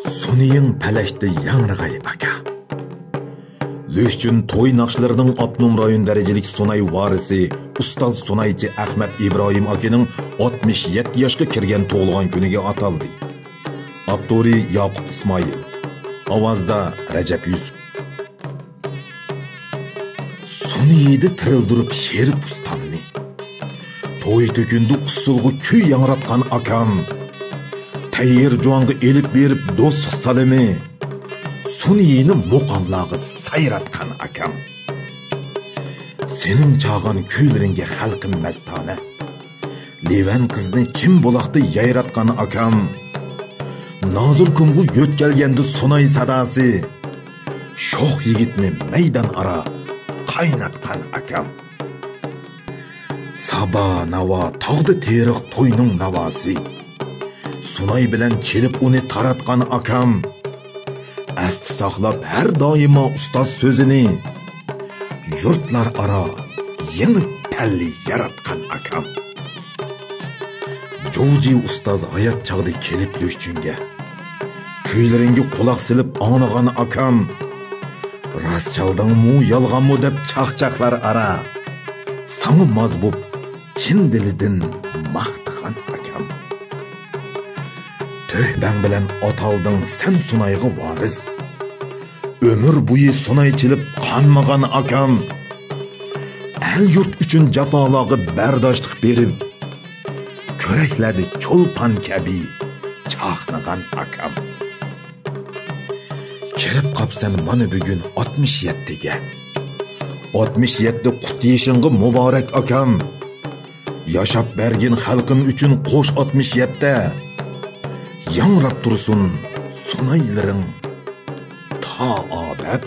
Suniying palakda yangrag'ay aka. Löşçün toy naqshlarının Abnum rayon darajalik Sunay varisi ustoz Sunaychi Ahmad Ibrohim akaning 67 yoshga kirgan tug'ilgan kuniga ataldi. Abduri Yoqub Ismoil. Ovozda Rajab Yusuf. Suniyni tirildirib sherib ustamni. Toy to'kindi usulg'i kuy yangratgan akam. Tayir jo'nga elib berib do'st salami. Suniyni muqamlag'i sayratgan akam. Senin çağın kuylaringa xalqim mastona. Levan qizni chim buloqda yayratgan akam. Nozir kungu yo'tkalganda Sunay sadasi. Shoh yigitni maydon ara qaynatgan akam. Saba nava tog'da teriq to'yning navasi. Sunay bilan chelib uni taratgan akam. Asti saqlab her daima ustoz sözünü yurtlar ara yeni telli yaratgan akam. Joji ustoz hayat çağda kelip löşçünge. Kuylaringa quloq silib anigan akam. Rast çaldın mu yalgan mu deb çaqçaqlar ara. Sana mazbub chin dilidan maqtagan akam. Töhbang bilan otaldың sen Sunayga varis. Ömür boyu Sunaychilib qanmagan akam. El yurt üçün jafolağı bardoshlik berib, ko'raklari cho'lpan kabi chaqnagan akam. Kirib qapsan mana bugun 67 ga. 67 qut yeshingga muborak akam. Yashab bergin xalqim üçün qo'sh 67. Yangrab tursun Sunaylaring ta abad.